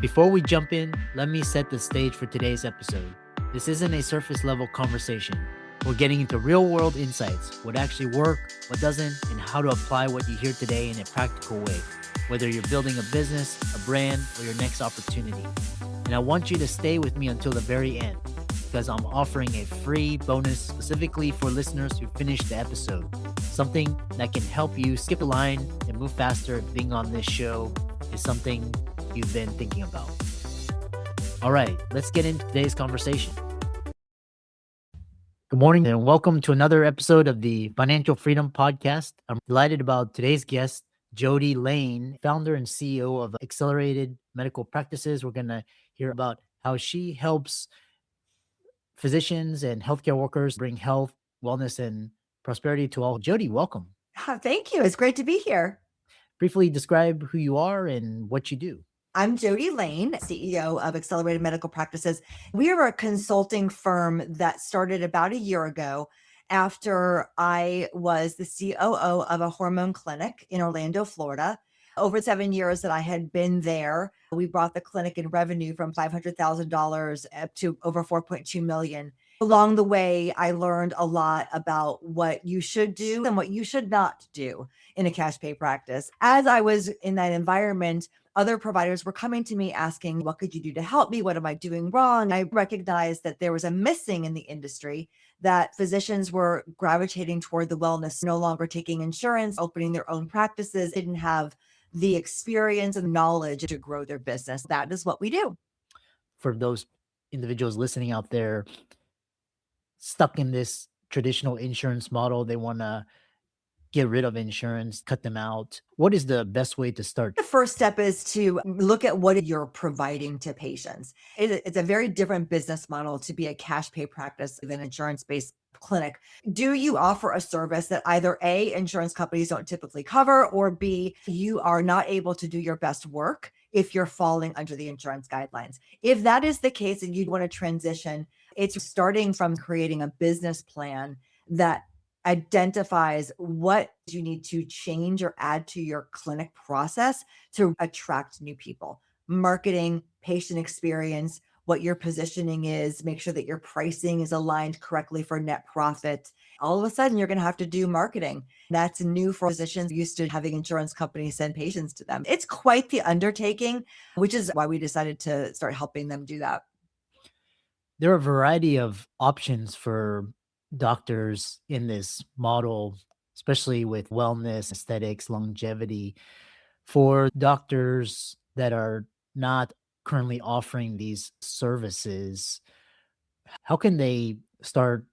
Before we jump in, let me set the stage for today's episode. This isn't a surface level conversation. We're getting into real world insights, what actually works, what doesn't, and how to apply what you hear today in a practical way, whether you're building a business, a brand, or your next opportunity. And I want you to stay with me until the very end because I'm offering a free bonus specifically for listeners who finished the episode. Something that can help you skip a line and move faster if being on this show is something you've been thinking about. All right, let's get into today's conversation. Good morning and welcome to another episode of the Financial Freedom Podcast. I'm delighted about today's guest, Jody Layne, founder and CEO of Accelerated Medical Practices. We're going to hear about how she helps physicians and healthcare workers bring health, wellness, and prosperity to all. Jody, welcome. Thank you. It's great to be here. Briefly describe who you are and what you do. I'm Jody Layne, CEO of Accelerated Medical Practices. We are a consulting firm that started about a year ago after I was the COO of a hormone clinic in Orlando, Florida. Over 7 years that I had been there, we brought the clinic in revenue from $500,000 up to over $4.2 million. Along the way, I learned a lot about what you should do and what you should not do in a cash pay practice. As I was in that environment, other providers were coming to me asking, what could you do to help me? What am I doing wrong? I recognized that there was a missing in the industry, that physicians were gravitating toward the wellness, no longer taking insurance, opening their own practices, didn't have the experience and knowledge to grow their business. That is what we do. For those individuals listening out there stuck in this traditional insurance model, they want to get rid of insurance, cut them out. What is the best way to start? The first step is to look at what you're providing to patients. It's a very different business model to be a cash pay practice than an insurance-based clinic. Do you offer a service that either A, insurance companies don't typically cover, or B, you are not able to do your best work if you're falling under the insurance guidelines? If that is the case and you'd want to transition, it's starting from creating a business plan that identifies what you need to change or add to your clinic process to attract new people. Marketing, patient experience, what your positioning is, make sure that your pricing is aligned correctly for net profit. All of a sudden, you're going to have to do marketing. That's new for physicians used to having insurance companies send patients to them. It's quite the undertaking, which is why we decided to start helping them do that. There are a variety of options for doctors in this model, especially with wellness, aesthetics, longevity. For doctors that are not currently offering these services, how can they start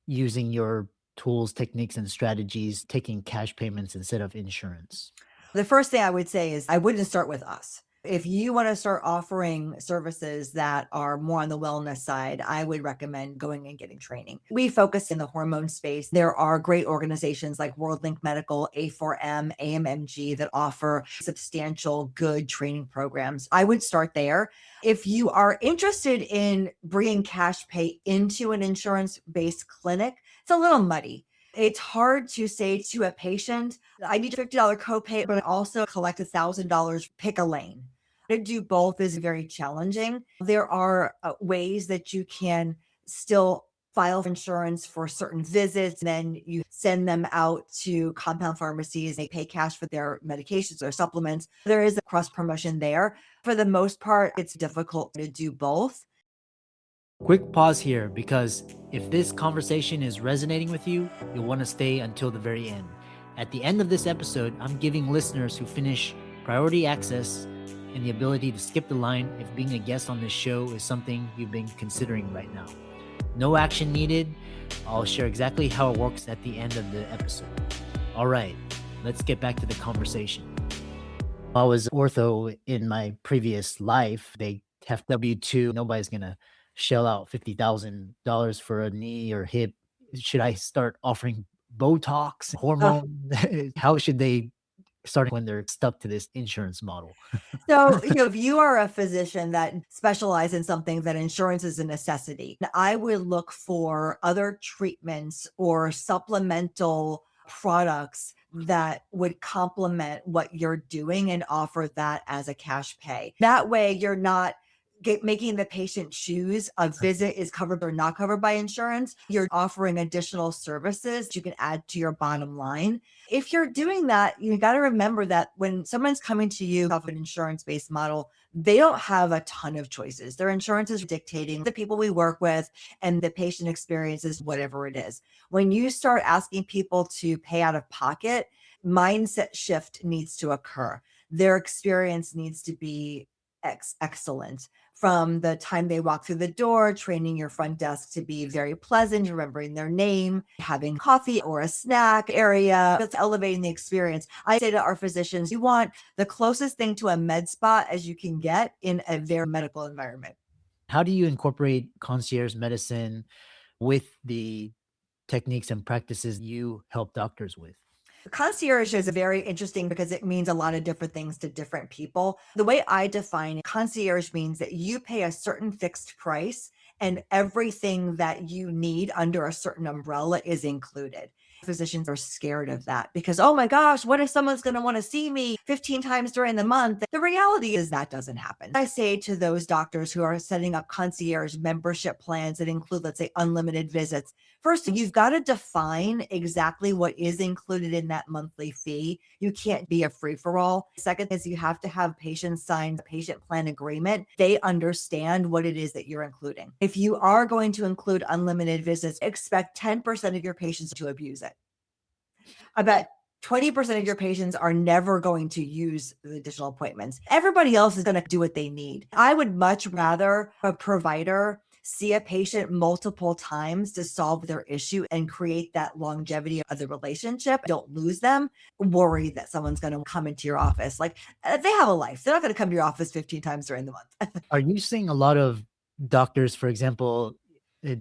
using your tools, techniques, and strategies, taking cash payments instead of insurance? The first thing I would say is I wouldn't start with us. If you want to start offering services that are more on the wellness side, I would recommend going and getting training. We focus in the hormone space. There are great organizations like WorldLink Medical, A4M, AMMG that offer substantial good training programs. I would start there. If you are interested in bringing cash pay into an insurance-based clinic, it's a little muddy. It's hard to say to a patient, I need a $50 copay, but also collect $1,000, pick a lane. To do both is very challenging. There are ways that you can still file for insurance for certain visits, and then you send them out to compound pharmacies. They pay cash for their medications or supplements. There is a cross promotion there. For the most part, it's difficult to do both. Quick pause here because if this conversation is resonating with you, you'll want to stay until the very end. At the end of this episode, I'm giving listeners who finish priority access and the ability to skip the line if being a guest on this show is something you've been considering right now. No action needed. I'll share exactly how it works at the end of the episode. All right, let's get back to the conversation. I was ortho in my previous life. They have W-2. Nobody's going to shell out $50,000 for a knee or hip. Should I start offering Botox, hormone? How should they start when they're stuck to this insurance model? So, if you are a physician that specializes in something that insurance is a necessity, I would look for other treatments or supplemental products that would complement what you're doing and offer that as a cash pay. That way, you're not making the patient choose a visit is covered or not covered by insurance. You're offering additional services you can add to your bottom line. If you're doing that, you got to remember that when someone's coming to you off an insurance based model, they don't have a ton of choices. Their insurance is dictating the people we work with, and the patient experiences whatever it is. When you start asking people to pay out of pocket, mindset shift needs to occur. Their experience needs to be excellent from the time they walk through the door, training your front desk to be very pleasant, remembering their name, having coffee or a snack area. It's elevating the experience. I say to our physicians, you want the closest thing to a med spa as you can get in a very medical environment. How do you incorporate concierge medicine with the techniques and practices you help doctors with? Concierge is very interesting because it means a lot of different things to different people. The way I define it, concierge means that you pay a certain fixed price and everything that you need under a certain umbrella is included. Physicians are scared of that because, oh my gosh, what if someone's going to want to see me 15 times during the month? The reality is that doesn't happen. I say to those doctors who are setting up concierge membership plans that include, let's say, unlimited visits, first, you've got to define exactly what is included in that monthly fee. You can't be a free for all. Second is you have to have patients sign a patient plan agreement. They understand what it is that you're including. If you are going to include unlimited visits, expect 10% of your patients to abuse it. I bet 20% of your patients are never going to use the additional appointments. Everybody else is going to do what they need. I would much rather a provider see a patient multiple times to solve their issue and create that longevity of the relationship. Don't lose them. Worry that someone's going to come into your office. Like they have a life. They're not going to come to your office 15 times during the month. Are you seeing a lot of doctors, for example,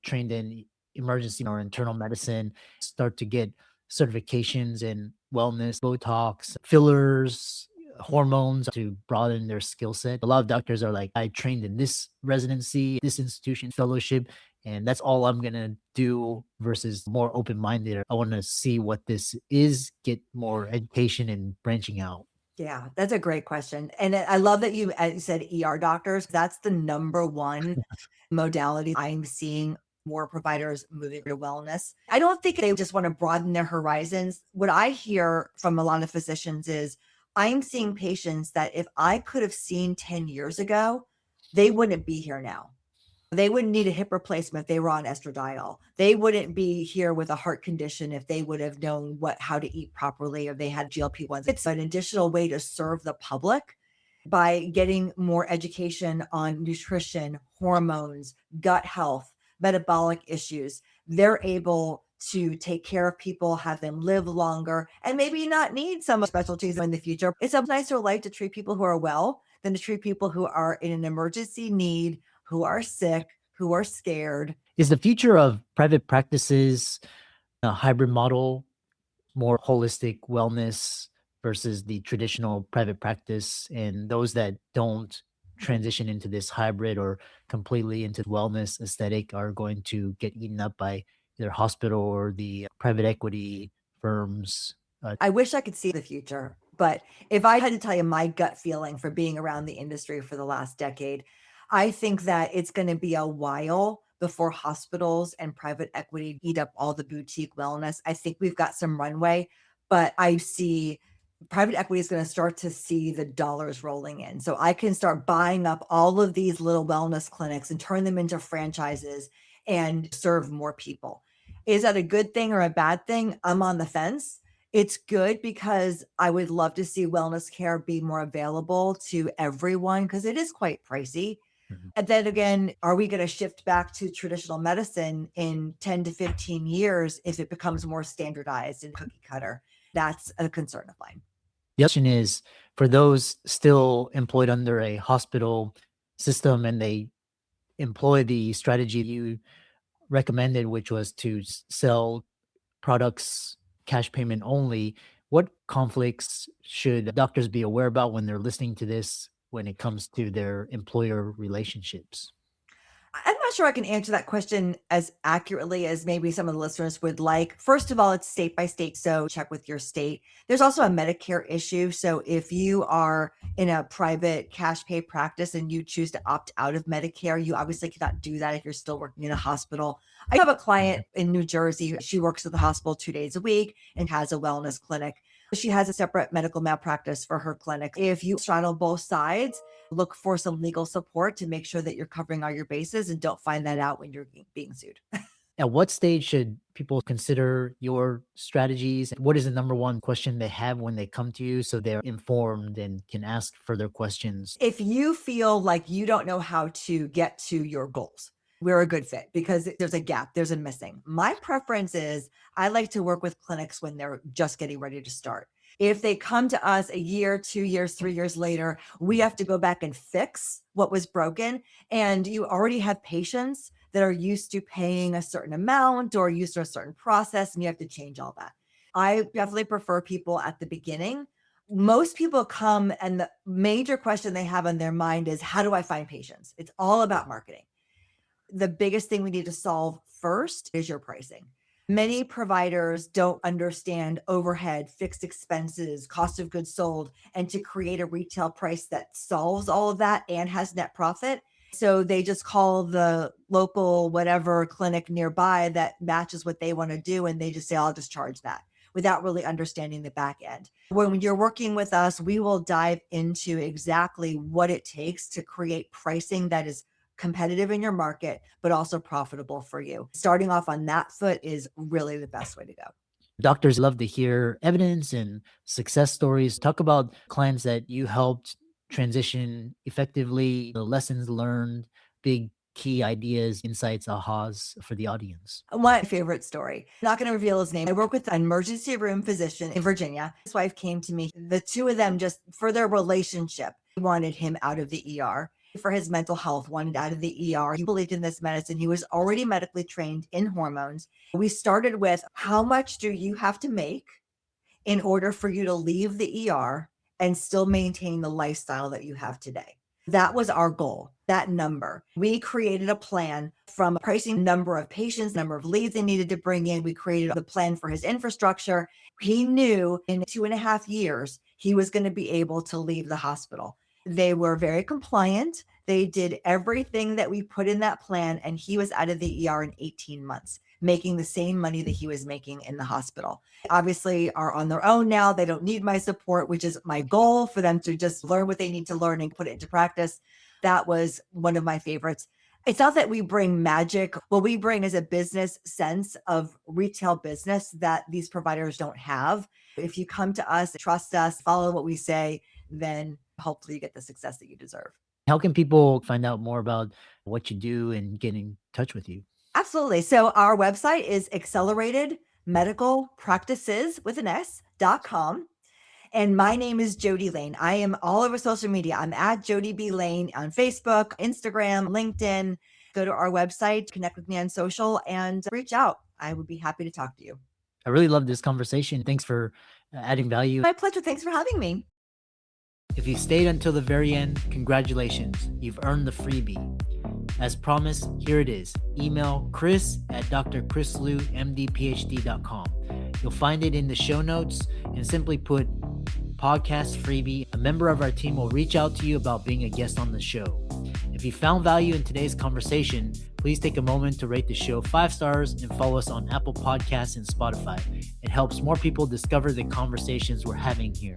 trained in emergency or internal medicine, start to get certifications in wellness, Botox, fillers, hormones to broaden their skill set? A lot of doctors are like, I trained in this residency, this institution, fellowship, and that's all I'm going to do, versus more open minded. I want to see what this is, get more education and branching out. Yeah, that's a great question. And I love that you said ER doctors. That's the number one modality I'm seeing more providers moving to wellness. I don't think they just want to broaden their horizons. What I hear from a lot of physicians is I'm seeing patients that if I could have seen 10 years ago, they wouldn't be here now. They wouldn't need a hip replacement if they were on estradiol. They wouldn't be here with a heart condition if they would have known how to eat properly or they had GLP-1s. It's an additional way to serve the public by getting more education on nutrition, hormones, gut health, metabolic issues. They're able to take care of people, have them live longer, and maybe not need some specialties in the future. It's a nicer life to treat people who are well than to treat people who are in an emergency need, who are sick, who are scared. Is the future of private practices a hybrid model, more holistic wellness versus the traditional private practice, and those that don't transition into this hybrid or completely into wellness aesthetic are going to get eaten up by either hospital or the private equity firms? I wish I could see the future, but if I had to tell you my gut feeling for being around the industry for the last decade, I think that it's going to be a while before hospitals and private equity eat up all the boutique wellness. I think we've got some runway, but I see private equity is going to start to see the dollars rolling in. So I can start buying up all of these little wellness clinics and turn them into franchises and serve more people. Is that a good thing or a bad thing? I'm on the fence. It's good because I would love to see wellness care be more available to everyone because it is quite pricey. Mhm. And then again, are we going to shift back to traditional medicine in 10 to 15 years if it becomes more standardized and cookie cutter? That's a concern of mine. The question is, for those still employed under a hospital system and they employ the strategy you recommended, which was to sell products cash payment only, what conflicts should doctors be aware about when they're listening to this when it comes to their employer relationships? I'm not sure I can answer that question as accurately as maybe some of the listeners would like. First of all, it's state by state, so check with your state. There's also a Medicare issue. So if you are in a private cash pay practice and you choose to opt out of Medicare, you obviously cannot do that if you're still working in a hospital. I have a client in New Jersey. She works at the hospital 2 days a week and has a wellness clinic. She has a separate medical malpractice for her clinic. If you straddle both sides, look for some legal support to make sure that you're covering all your bases and don't find that out when you're being sued. At what stage should people consider your strategies? What is the number one question they have when they come to you so they're informed and can ask further questions? If you feel like you don't know how to get to your goals, we're a good fit because there's a gap, there's a missing. My preference is I like to work with clinics when they're just getting ready to start. If they come to us a year, 2 years, 3 years later, we have to go back and fix what was broken. And you already have patients that are used to paying a certain amount or used to a certain process, and you have to change all that. I definitely prefer people at the beginning. Most people come and the major question they have on their mind is, how do I find patients? It's all about marketing. The biggest thing we need to solve first is your pricing. Many providers don't understand overhead, fixed expenses, cost of goods sold, and to create a retail price that solves all of that and has net profit. So they just call the local whatever clinic nearby that matches what they want to do. And they just say, I'll just charge that without really understanding the back end. When you're working with us, we will dive into exactly what it takes to create pricing that is competitive in your market, but also profitable for you. Starting off on that foot is really the best way to go. Doctors love to hear evidence and success stories. Talk about clients that you helped transition effectively, the lessons learned, big key ideas, insights, ahas for the audience. My favorite story, not going to reveal his name. I work with an emergency room physician in Virginia. His wife came to me. The two of them, just for their relationship, wanted him out of the ER. For his mental health, wanted out of the ER. He believed in this medicine. He was already medically trained in hormones. We started with, how much do you have to make in order for you to leave the ER and still maintain the lifestyle that you have today? That was our goal, that number. We created a plan from pricing, number of patients, number of leads they needed to bring in. We created the plan for his infrastructure. He knew in 2.5 years, he was going to be able to leave the hospital. They were very compliant. They did everything that we put in that plan, and he was out of the ER in 18 months, making the same money that he was making in the hospital. Obviously are on their own now. They don't need my support, which is my goal, for them to just learn what they need to learn and put it into practice. That was one of my favorites. It's not that we bring magic. What we bring is a business sense of retail business that these providers don't have. If you come to us, trust us, follow what we say, then hopefully you get the success that you deserve. How can people find out more about what you do and get in touch with you? Absolutely. So our website is acceleratedmedicalpractices with an S.com. And my name is Jody Layne. I am all over social media. I'm at Jody B. Layne on Facebook, Instagram, LinkedIn. Go to our website, connect with me on social, and reach out. I would be happy to talk to you. I really love this conversation. Thanks for adding value. My pleasure. Thanks for having me. If you stayed until the very end, congratulations. You've earned the freebie. As promised, here it is. Email chris@drchrislewmdphd.com. You'll find it in the show notes and simply put podcast freebie. A member of our team will reach out to you about being a guest on the show. If you found value in today's conversation, please take a moment to rate the show 5 stars and follow us on Apple Podcasts and Spotify. It helps more people discover the conversations we're having here.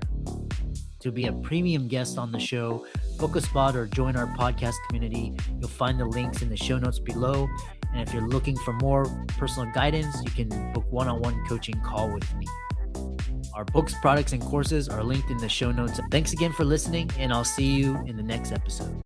To be a premium guest on the show, book a spot or join our podcast community. You'll find the links in the show notes below. And if you're looking for more personal guidance, you can book one-on-one coaching call with me. Our books, products, and courses are linked in the show notes. Thanks again for listening, and I'll see you in the next episode.